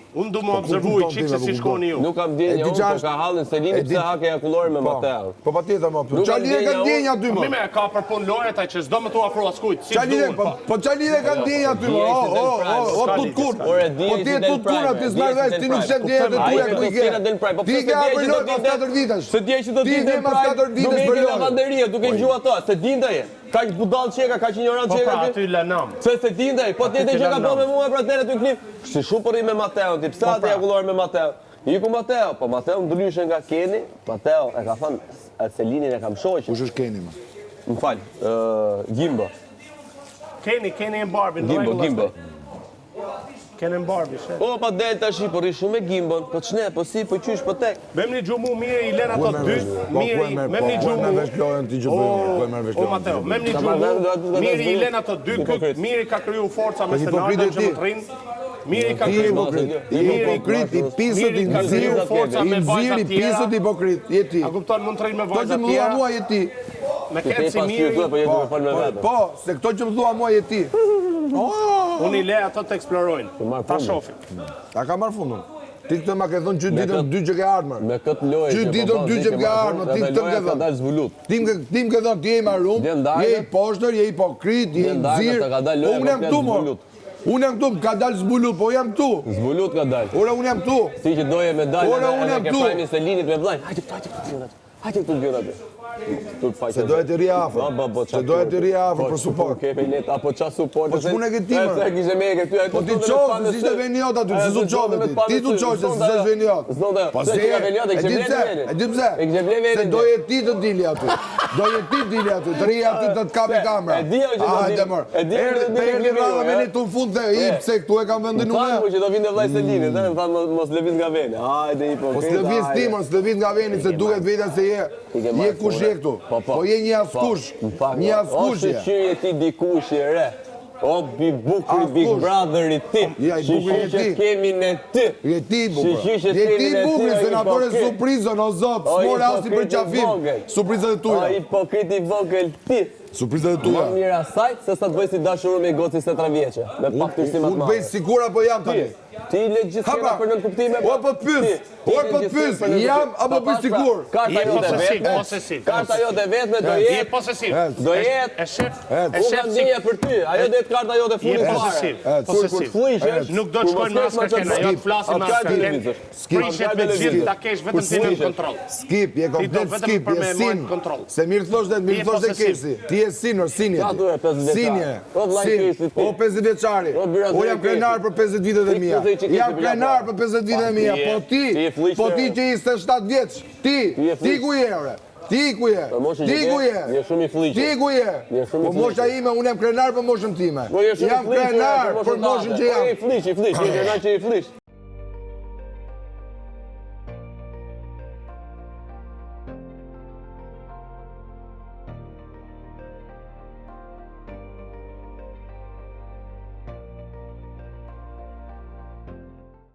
Unë du më observu i qikë se si shkoni ju. Nuk kam djenja unë, po ka hallin Selini pse hake jakullore me Mateo. Po patjetër më. Qa lidhe ka djenja aty më? Mime ka përpun lojët ai që s'do më tu afro askujt. Qa lidhe ka djenja aty më? O tutkur. Po ti e tutkur aty s'merr vesh, ti nuk shet djenja të tuja ku i ke. Ti ke apër lojë pas 4 vitesh. Se dje që do t'inte në prajt, nuk e ke lavanderia, duke gju ato, se dindaje. Ka që budal qeka, ka që ignorant qeka pra aty lënam. Se dindaj, po t'jete që ka po me mua pra tere t'u klip. Si shupëri me Mateo, ti psa të jakullore me Mateo. Iku Mateo, po Mateo ndryshe nga Keni, Mateo e ka thënë Selinin e kam shoqë. Kush është Keni më? Më falë, Gimbo. Keni e Barbie, në Gimbo. Keni e Barbie, she. O, pa del tash, po rri shumë me Gimbon, po ç'ne, po si, po qysh, po tek. Mem një gjumu mirë i len ato dy, mirë, mem një gjumu. O Mateo, mem një gjumu, mirë i len ato dy kyt, mirë i ka kriju forca me Stenardën që më të rinë. Mirë i ka kriju. I hipokrit, i pisët, i nëzirë, i pisët, i hipokrit, jeti. A kupton, mund të rinë me Këto vajza që më thua mua jeti. Me këtë si mirë. Po, se këto që më thua mua jeti. Unë i le ato të eksplorojnë. Ta shofim. A ka marrë fundun. Ti këtë ma ke thonë që ditën 2 që ke ardhë. Me këtë lojë që ditën 2 që ke ardhë. Ti këtë më ke thonë. Ti më ke thonë, ti e marrum, je i poshtër, je i hipokrit, je i nëzirë. Po unë jam këtu, mo. Unë jam këtu, ka dalë zbulut, po jam këtu. Zbulut ka dalë. Ora, unë jam këtu. Si që doje me dalë edhe ke prajmi Selinit me vllajnë. Hajde këtu gjëra atë. Se doje të ri afër. Se doje të ri afër për support. Kepe let, apo qa support. Po që mune këtë ti, Se kishe me e këty. Po ti qohë, se si të venjot aty, se su qohë ti. Ti tu qohë, se se venjot. Po se e di pse. Se doje ti të dili aty. Doje ti të dili aty, të ri aty të kapi kamera. E dia që do dili. Të erdi rrava me një të fund dhe i pse këtu e kam vendin unë. Më që do vinde vllai Selinit, më thanë mos lëviz nga veni. Hajde hipokrit. Mos lëviz ti, mos lëviz nga veni, se duket vetë se je kush je këtu. Po je një askush. Një askush je. O shqyrje ti dikush i re. O bukri Big Brother i ti. Shishi që kemi në ty. Je ti bukri. Je ti bukri, se na bërë surprizën, o zot. S'more asi për qafim. Surprizët e tuja. O hipokrit i vogël ti. Surprizët e tuja. Më mirë asaj, se sa të bëj si dashurur me goci 7 vjeqe. Me pak të rësimat Unë bëj sigur apo jam tani? Ti le gjithë skema për nën kuptime. O po të pys, jam apo bëj sigur? Karta jote vetme. Karta jote vetme do jetë. Je posesiv. Do jetë. E shef. Unë kam dhije për ty. Ajo do jetë karta jote Je funi posesiv. fare. Posesiv. Nuk do të shkojnë me asë kërken. Ajo të flasin me asë kërken. Prishet me gjithë ta kesh vetëm ti në kontrol. Skip, je komplet skip, je sin. Se mirë thoshte kesi. Ti je sinër, sinje. Sinje. O 50 vjeçari. O jam krenar për 50 vitet e mia. Jam krenar për 50 vitet e mia. Po ti që ishte 7 vjeç. Ti ku je ore? Ti ku je? Ti ku je? Je shumë i fliqë. Ti ku je? Po mosha ime, unë jam krenar për moshën time. Jam krenar për moshën që jam. I fliqë, je krenar që i fliqë.